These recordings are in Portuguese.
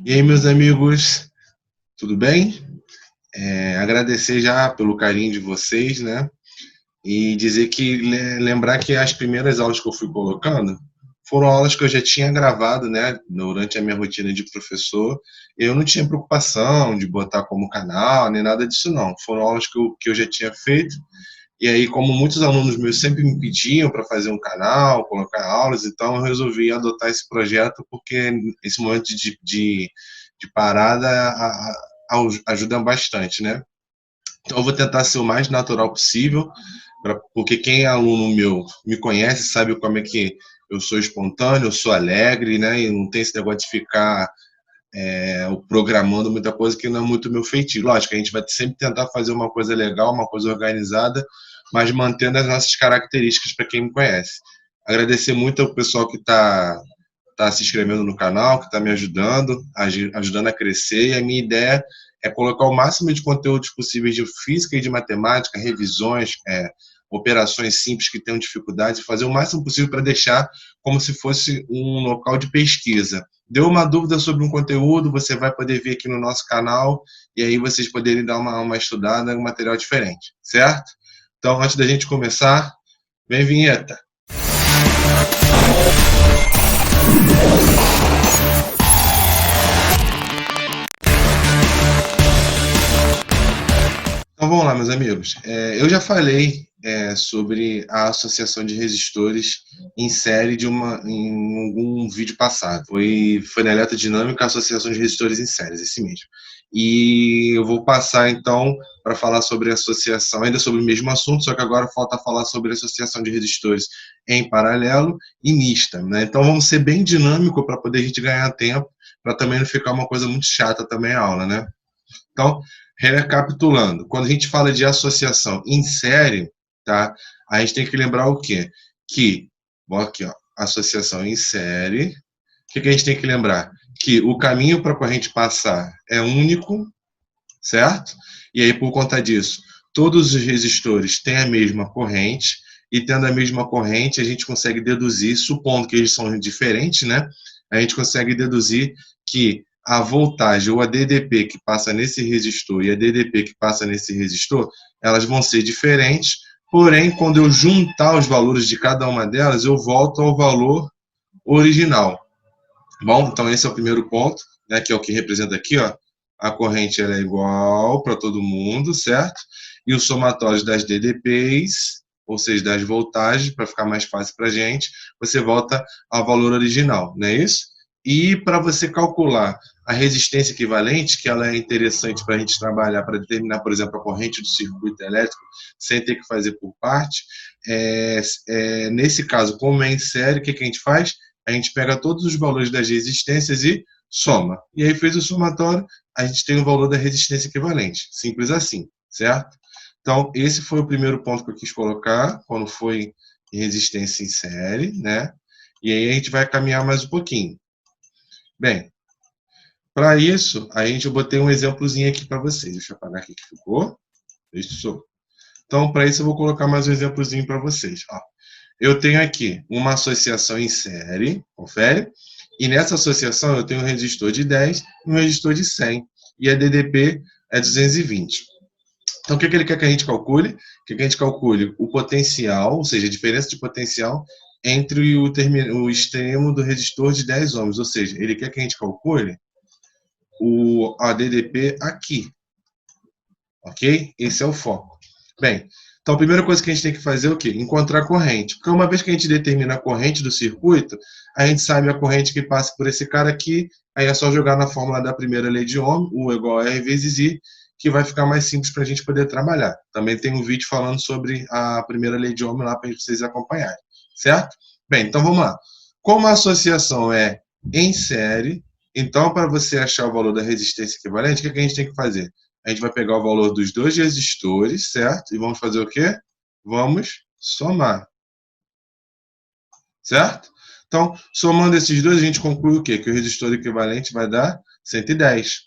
E aí, meus amigos, tudo bem? Agradecer já pelo carinho de vocês, né? E dizer que lembrar que as primeiras aulas que eu fui colocando foram aulas que eu já tinha gravado, né? Durante a minha rotina de professor. Eu não tinha preocupação de botar como canal, nem nada disso, não. Foram aulas que eu já tinha feito. E aí, como muitos alunos meus sempre me pediam para fazer um canal, colocar aulas, então eu resolvi adotar esse projeto porque esse momento de parada ajuda bastante, né? Então eu vou tentar ser o mais natural possível, porque quem é aluno meu me conhece, sabe como é que eu sou espontâneo, eu sou alegre, né? E não tem esse negócio de ficar programando muita coisa que não é muito meu feitio. Lógico, a gente vai sempre tentar fazer uma coisa legal, uma coisa organizada, mas mantendo as nossas características para quem me conhece. Agradecer muito ao pessoal que está se inscrevendo no canal, que está me ajudando a crescer, e a minha ideia é colocar o máximo de conteúdos possíveis de física e de matemática, revisões, operações simples que tenham dificuldades, e fazer o máximo possível para deixar como se fosse um local de pesquisa. Deu uma dúvida sobre um conteúdo, você vai poder ver aqui no nosso canal, e aí vocês poderem dar uma estudada em um material diferente, certo? Então, antes da gente começar, vem vinheta. Então vamos lá, meus amigos. Eu já falei sobre a associação de resistores em série em algum vídeo passado. Foi na eletrodinâmica a associação de resistores em séries, esse mesmo. E eu vou passar então para falar sobre a associação, ainda sobre o mesmo assunto, só que agora falta falar sobre a associação de resistores em paralelo e mista, né? Então vamos ser bem dinâmico para poder a gente ganhar tempo, para também não ficar uma coisa muito chata também a aula, né? Então, recapitulando, quando a gente fala de associação em série, tá? A gente tem que lembrar o quê? Que, aqui, ó, associação em série. O que a gente tem que lembrar? Que o caminho para a corrente passar é único, certo? E aí, por conta disso, todos os resistores têm a mesma corrente, e tendo a mesma corrente, a gente consegue deduzir, supondo que eles são diferentes, né? A gente consegue deduzir que a voltagem ou a DDP que passa nesse resistor e a DDP que passa nesse resistor, elas vão ser diferentes, porém, quando eu juntar os valores de cada uma delas, eu volto ao valor original. Bom, então esse é o primeiro ponto, né, que é o que representa aqui, ó. A corrente ela é igual para todo mundo, certo? E o somatório das DDPs, ou seja, das voltagens, para ficar mais fácil para a gente, você volta ao valor original, não é isso? E para você calcular a resistência equivalente, que ela é interessante para a gente trabalhar, para determinar, por exemplo, a corrente do circuito elétrico, sem ter que fazer por parte, nesse caso, como é em série, o que a gente faz? A gente pega todos os valores das resistências e soma. E aí fez o somatório, a gente tem o valor da resistência equivalente. Simples assim, certo? Então, esse foi o primeiro ponto que eu quis colocar, quando foi resistência em série, né? E aí a gente vai caminhar mais um pouquinho. Bem, para isso, a gente eu botei um exemplozinho aqui para vocês. Deixa eu apagar aqui que ficou. Isso. Então, para isso, eu vou colocar mais um exemplozinho para vocês. Ó, eu tenho aqui uma associação em série, confere? E nessa associação eu tenho um resistor de 10 e um resistor de 100. E a DDP é 220. Então, o que ele quer que a gente calcule? Que a gente calcule o potencial, ou seja, a diferença de potencial entre o extremo do resistor de 10 ohms. Ou seja, ele quer que a gente calcule a DDP aqui. Ok? Esse é o foco. Bem, então a primeira coisa que a gente tem que fazer é o quê? Encontrar a corrente. Porque uma vez que a gente determina a corrente do circuito, a gente sabe a corrente que passa por esse cara aqui, aí é só jogar na fórmula da primeira lei de Ohm, U igual a R vezes I, que vai ficar mais simples para a gente poder trabalhar. Também tem um vídeo falando sobre a primeira lei de Ohm lá para vocês acompanharem, certo? Bem, então vamos lá. Como a associação é em série, então para você achar o valor da resistência equivalente, o que a gente tem que fazer? A gente vai pegar o valor dos dois resistores, certo? E vamos fazer o quê? Vamos somar, certo? Então, somando esses dois, a gente conclui o quê? Que o resistor equivalente vai dar 110,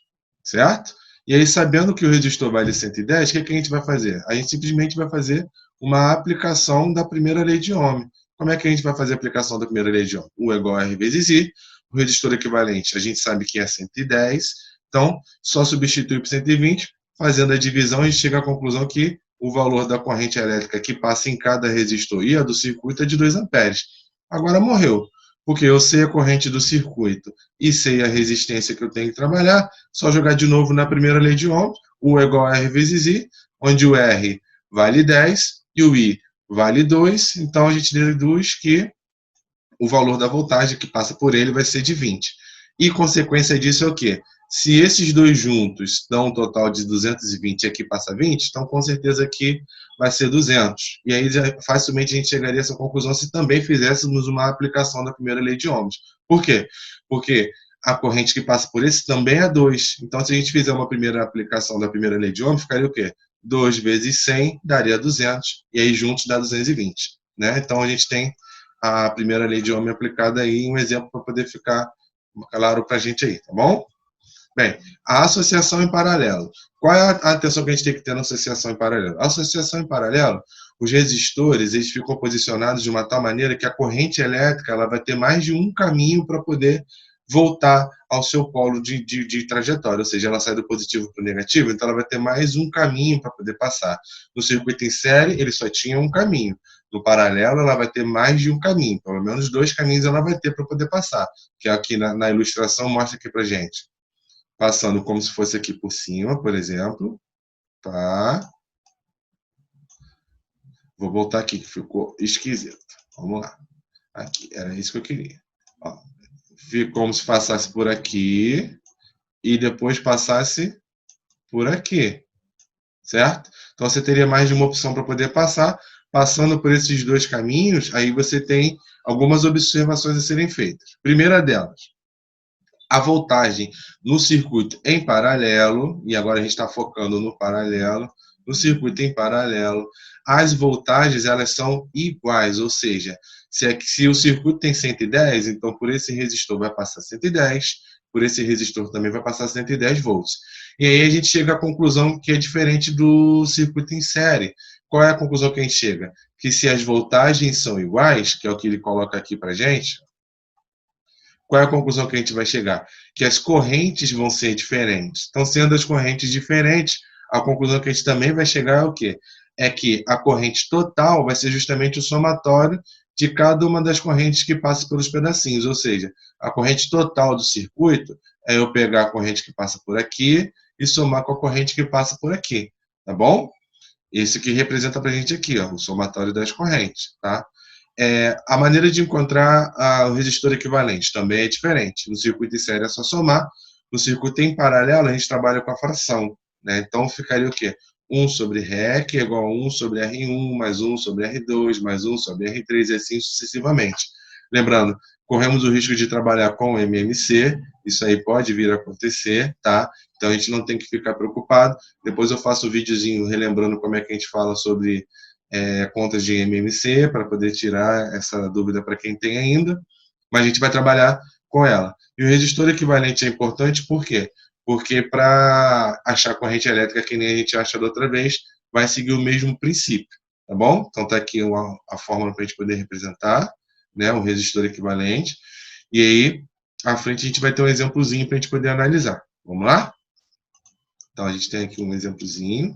certo? E aí, sabendo que o resistor vale 110, o que a gente vai fazer? A gente simplesmente vai fazer uma aplicação da primeira lei de Ohm. Como é que a gente vai fazer a aplicação da primeira lei de Ohm? U igual a R vezes I, O resistor equivalente, a gente sabe que é 110, então, só substituir por 120, fazendo a divisão, a gente chega à conclusão que o valor da corrente elétrica que passa em cada resistor e a do circuito é de 2 amperes. Agora morreu, porque eu sei a corrente do circuito e sei a resistência que eu tenho que trabalhar, só jogar de novo na primeira lei de Ohm, U é igual a R vezes I, onde o R vale 10 e o I vale 2, então a gente deduz que o valor da voltagem que passa por ele vai ser de 20. E consequência disso é o quê? Se esses dois juntos dão um total de 220 e aqui passa 20, então com certeza aqui vai ser 200. E aí facilmente a gente chegaria a essa conclusão se também fizéssemos uma aplicação da primeira lei de Ohms. Por quê? Porque a corrente que passa por esse também é 2. Então, se a gente fizer uma primeira aplicação da primeira lei de Ohms, ficaria o quê? 2 vezes 100 daria 200, e aí juntos dá 220. Né? Então, a gente tem a primeira lei de Ohm aplicada aí, um exemplo para poder ficar claro para a gente aí, tá bom? Bem, a associação em paralelo. Qual é a atenção que a gente tem que ter na associação em paralelo? A associação em paralelo, os resistores, eles ficam posicionados de uma tal maneira que a corrente elétrica ela vai ter mais de um caminho para poder voltar ao seu polo de trajetória, ou seja, ela sai do positivo para o negativo, então ela vai ter mais um caminho para poder passar. No circuito em série, ele só tinha um caminho. No paralelo, ela vai ter mais de um caminho, pelo menos 2 caminhos ela vai ter para poder passar, que aqui na ilustração mostra aqui para gente. Passando como se fosse aqui por cima, por exemplo, tá? Vou voltar aqui, que ficou esquisito. Vamos lá. Aqui, era isso que eu queria. Ó, ficou como se passasse por aqui e depois passasse por aqui, certo? Então, você teria mais de uma opção para poder passar. Passando por esses 2 caminhos, aí você tem algumas observações a serem feitas. Primeira delas, a voltagem no circuito em paralelo, e agora a gente está focando no paralelo, no circuito em paralelo, as voltagens elas são iguais, ou seja, se o circuito tem 110, então por esse resistor vai passar 110, por esse resistor também vai passar 110 volts. E aí a gente chega à conclusão que é diferente do circuito em série. Qual é a conclusão que a gente chega? Que se as voltagens são iguais, que é o que ele coloca aqui para a gente, qual é a conclusão que a gente vai chegar? Que as correntes vão ser diferentes. Então, sendo as correntes diferentes, a conclusão que a gente também vai chegar é o quê? É que a corrente total vai ser justamente o somatório de cada uma das correntes que passa pelos pedacinhos. Ou seja, a corrente total do circuito é eu pegar a corrente que passa por aqui e somar com a corrente que passa por aqui. Tá bom? Isso que representa para a gente aqui, ó, o somatório das correntes. Tá? A maneira de encontrar o resistor equivalente também é diferente. No circuito em série é só somar. No circuito em paralelo, a gente trabalha com a fração. Né? Então, ficaria o quê? 1 sobre REC é igual a 1 sobre R1, mais 1 sobre R2, mais 1 sobre R3, e assim sucessivamente. Lembrando, corremos o risco de trabalhar com MMC, isso aí pode vir a acontecer, tá? Então, a gente não tem que ficar preocupado. Depois eu faço um videozinho relembrando como é que a gente fala sobre contas de MMC, para poder tirar essa dúvida para quem tem ainda, mas a gente vai trabalhar com ela. E o resistor equivalente é importante por quê? Porque para achar corrente elétrica que nem a gente acha da outra vez, vai seguir o mesmo princípio, tá bom? Então tá aqui a fórmula para a gente poder representar, né, um resistor equivalente, e aí à frente a gente vai ter um exemplozinho para a gente poder analisar. Vamos lá? Então a gente tem aqui um exemplozinho.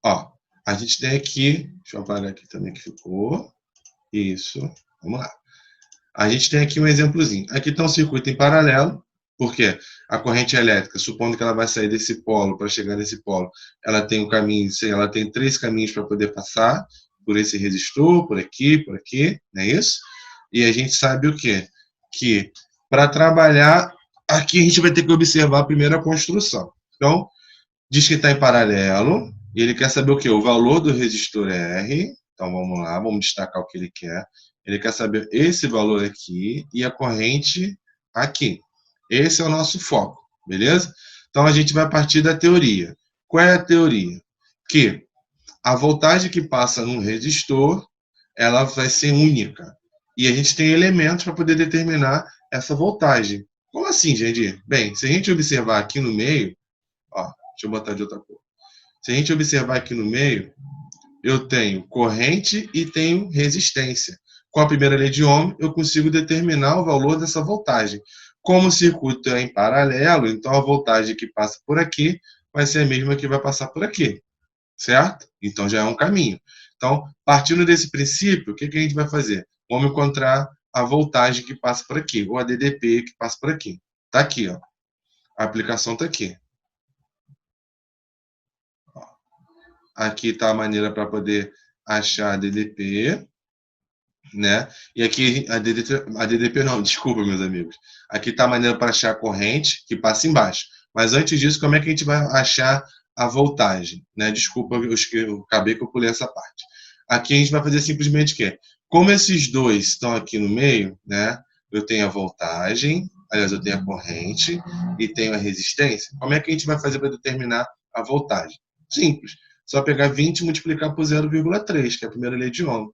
Ó, a gente tem aqui, deixa eu apagar aqui também que ficou. Isso, vamos lá. A gente tem aqui um exemplozinho. Aqui está um circuito em paralelo, porque a corrente elétrica, supondo que ela vai sair desse polo para chegar nesse polo, ela tem um caminho, ela tem 3 caminhos para poder passar, por esse resistor, por aqui, não é isso? E a gente sabe o quê? Que para trabalhar, aqui a gente vai ter que observar a primeira construção. Então, diz que está em paralelo, e ele quer saber o quê? O valor do resistor R. Então, vamos lá, vamos destacar o que ele quer. Ele quer saber esse valor aqui e a corrente aqui. Esse é o nosso foco, beleza? Então, a gente vai partir da teoria. Qual é a teoria? Que a voltagem que passa num resistor, ela vai ser única. E a gente tem elementos para poder determinar essa voltagem. Como assim, gente? Bem, se a gente observar aqui no meio, ó, deixa eu botar de outra cor. Se a gente observar aqui no meio, eu tenho corrente e tenho resistência. com a primeira lei de Ohm, eu consigo determinar o valor dessa voltagem. Como o circuito é em paralelo, então a voltagem que passa por aqui vai ser a mesma que vai passar por aqui, certo? Então já é um caminho. Então, partindo desse princípio, o que a gente vai fazer? Vamos encontrar a voltagem que passa por aqui, ou a DDP que passa por aqui. Está aqui, ó. A aplicação está aqui. Aqui está a maneira para poder achar a DDP, né? E aqui a DDP não, desculpa, meus amigos. Aqui está a maneira para achar a corrente que passa embaixo. Mas antes disso, como é que a gente vai achar a voltagem, né? Desculpa, eu acabei que eu pulei essa parte. Aqui a gente vai fazer simplesmente o quê? Como esses dois estão aqui no meio, né? Eu tenho a voltagem, aliás, eu tenho a corrente e tenho a resistência. Como é que a gente vai fazer para determinar a voltagem? Simples. Só pegar 20 e multiplicar por 0,3, que é a primeira lei de Ohm.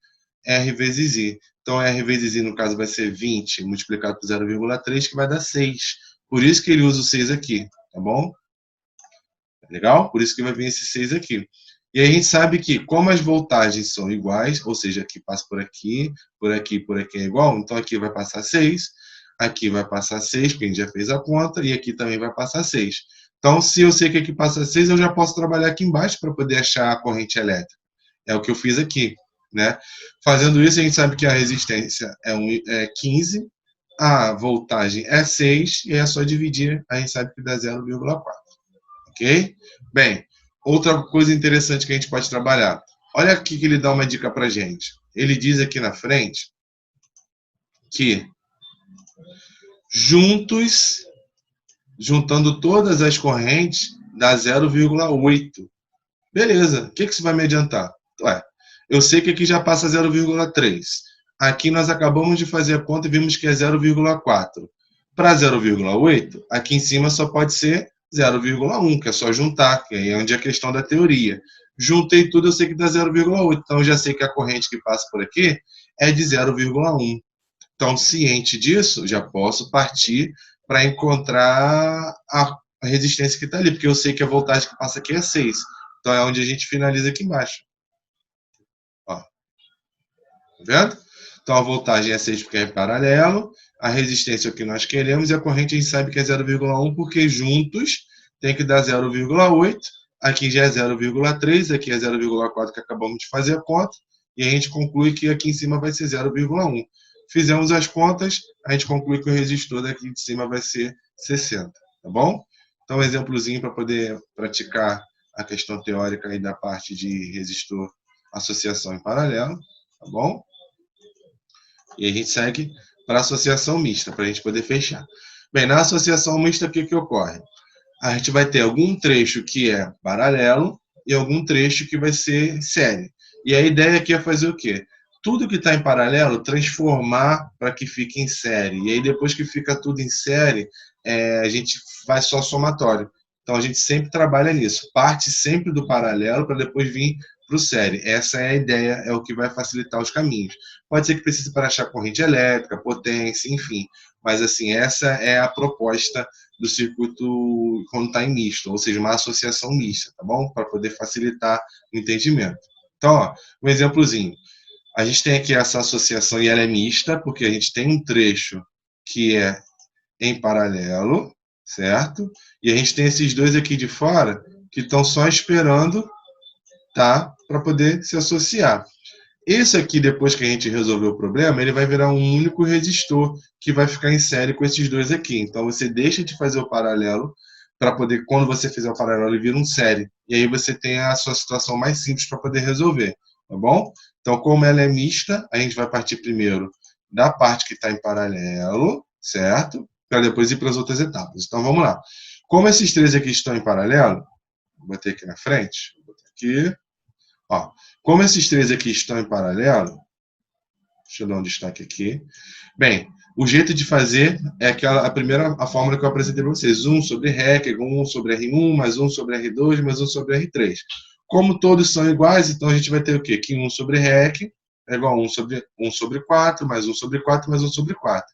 R vezes I. Então, R vezes I, no caso, vai ser 20 multiplicado por 0,3, que vai dar 6. Por isso que ele usa o 6 aqui, tá bom? Legal? Por isso que vai vir esse 6 aqui. E aí a gente sabe que, como as voltagens são iguais, ou seja, aqui passa por aqui, por aqui, por aqui é igual, então aqui vai passar 6, aqui vai passar 6, porque a gente já fez a conta, e aqui também vai passar 6. Então, se eu sei que aqui passa 6, eu já posso trabalhar aqui embaixo para poder achar a corrente elétrica. É o que eu fiz aqui, né? Fazendo isso, a gente sabe que a resistência é 15, a voltagem é 6, e é só dividir, a gente sabe que dá 0,4. Ok? Bem, outra coisa interessante que a gente pode trabalhar. Olha aqui que ele dá uma dica para gente. Ele diz aqui na frente que juntando todas as correntes, dá 0,8. Beleza, o que isso vai me adiantar? Ué, eu sei que aqui já passa 0,3. Aqui nós acabamos de fazer a conta e vimos que é 0,4. Para 0,8, aqui em cima só pode ser 0,1, que é só juntar, que aí é onde é a questão da teoria. Juntei tudo, eu sei que dá 0,8. Então, eu já sei que a corrente que passa por aqui é de 0,1. Então, ciente disso, já posso partir para encontrar a resistência que está ali, porque eu sei que a voltagem que passa aqui é 6. Então, é onde a gente finaliza aqui embaixo. Ó, tá vendo? Então, a voltagem é 6 porque é paralelo, a resistência é o que nós queremos e a corrente a gente sabe que é 0,1 porque juntos tem que dar 0,8, aqui já é 0,3, aqui é 0,4 que acabamos de fazer a conta, e a gente conclui que aqui em cima vai ser 0,1. Fizemos as contas, a gente conclui que o resistor daqui de cima vai ser 60, tá bom? Então, um exemplozinho para poder praticar a questão teórica aí da parte de resistor associação em paralelo, tá bom? E a gente segue para a associação mista, para a gente poder fechar. Bem, na associação mista, o que ocorre? A gente vai ter algum trecho que é paralelo e algum trecho que vai ser série. E a ideia aqui é fazer o quê? Tudo que está em paralelo, transformar para que fique em série. E aí, depois que fica tudo em série, a gente faz só somatório. Então, a gente sempre trabalha nisso. Parte sempre do paralelo para depois vir para o série. Essa é a ideia, é o que vai facilitar os caminhos. Pode ser que precise para achar corrente elétrica, potência, enfim. Mas, assim, essa é a proposta do circuito quando está em misto, ou seja, uma associação mista, tá bom? Para poder facilitar o entendimento. Então, ó, um exemplozinho. A gente tem aqui essa associação e ela é mista, porque a gente tem um trecho que é em paralelo, certo? E a gente tem esses dois aqui de fora que estão só esperando, tá? Para poder se associar. Esse aqui, depois que a gente resolver o problema, ele vai virar um único resistor que vai ficar em série com esses dois aqui. Então, você deixa de fazer o paralelo para poder, quando você fizer o paralelo, ele vira um série. E aí você tem a sua situação mais simples para poder resolver, tá bom? Então, como ela é mista, a gente vai partir primeiro da parte que está em paralelo, certo? Para depois ir para as outras etapas. Então, vamos lá. Como esses três aqui estão em paralelo, vou bater aqui na frente, vou botar aqui. Ó, como esses três aqui estão em paralelo, deixa eu dar um destaque aqui. Bem, o jeito de fazer é a fórmula que eu apresentei para vocês. 1 sobre REC, 1 sobre R1, mais 1 sobre R2, mais 1 sobre R3. Como todos são iguais, então a gente vai ter o quê? Que 1 sobre REC é igual a 1 sobre 4, mais 1 sobre 4, mais 1 sobre 4.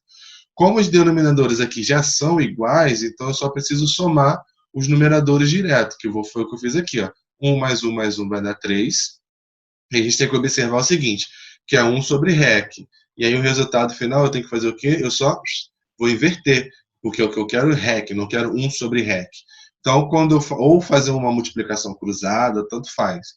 Como os denominadores aqui já são iguais, então eu só preciso somar os numeradores direto, que foi o que eu fiz aqui. Ó. 1 mais 1 mais 1 vai dar 3. E a gente tem que observar o seguinte, que é 1 sobre REC. e aí o resultado final eu tenho que fazer o quê? Eu só vou inverter, porque o que eu quero é REC, não quero 1 sobre REC. Então, quando eu ou fazer uma multiplicação cruzada, tanto faz.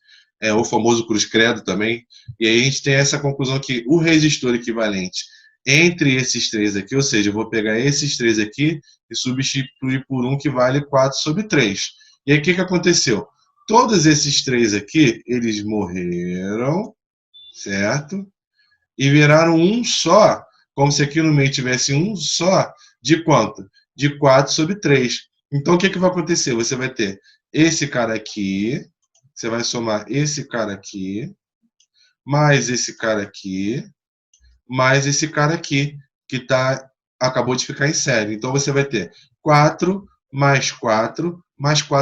O famoso cruz-credo também. E aí a gente tem essa conclusão que o resistor equivalente entre esses três aqui, ou seja, eu vou pegar esses três aqui e substituir por um que vale 4 sobre 3. E aí o que aconteceu? Todos esses três aqui, eles morreram, certo? E viraram um só, como se aqui no meio tivesse um só, de quanto? De 4 sobre 3. Então, o que vai acontecer? Você vai ter esse cara aqui, você vai somar esse cara aqui, mais esse cara aqui, mais esse cara aqui, que acabou de ficar em série. Então, você vai ter 4 mais 4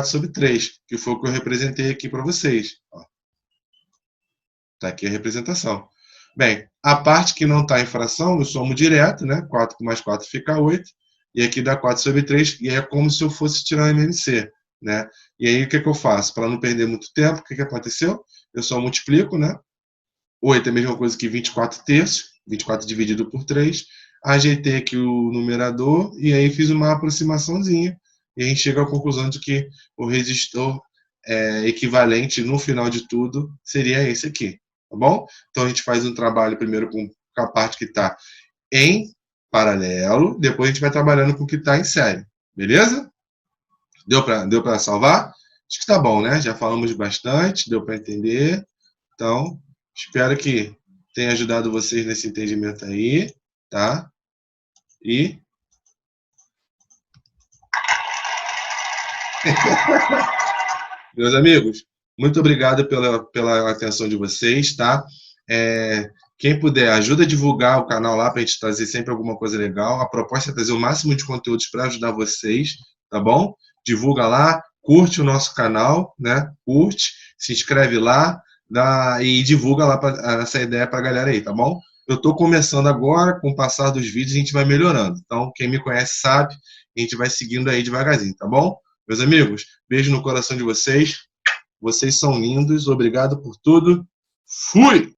sobre 3, que foi o que eu representei aqui para vocês. Está aqui a representação. Bem, a parte que não está em fração, eu somo direto, né? 4 mais 4 fica 8, e aqui dá 4 sobre 3, e aí é como se eu fosse tirar o MMC, né? E aí o que eu faço? Para não perder muito tempo, o que aconteceu? Eu só multiplico, né? 8 é a mesma coisa que 24 terços, 24 dividido por 3, ajeitei aqui o numerador, e aí fiz uma aproximaçãozinha, e a gente chega à conclusão de que o resistor equivalente, no final de tudo, seria esse aqui. Tá bom? Então a gente faz um trabalho primeiro com a parte que está em paralelo, depois a gente vai trabalhando com o que está em série. Beleza? Deu para salvar? Acho que está bom, né? Já falamos bastante, deu para entender. Então, espero que tenha ajudado vocês nesse entendimento aí, tá? E meus amigos, muito obrigado pela atenção de vocês, tá? Quem puder, ajuda a divulgar o canal lá para a gente trazer sempre alguma coisa legal. A proposta é trazer o máximo de conteúdos para ajudar vocês, tá bom? Divulga lá, curte o nosso canal, né? Curte, se inscreve lá e divulga lá essa ideia para a galera aí, tá bom? Eu estou começando agora, com o passar dos vídeos a gente vai melhorando. Então, quem me conhece sabe, a gente vai seguindo aí devagarzinho, tá bom? Meus amigos, beijo no coração de vocês. Vocês são lindos. Obrigado por tudo. Fui!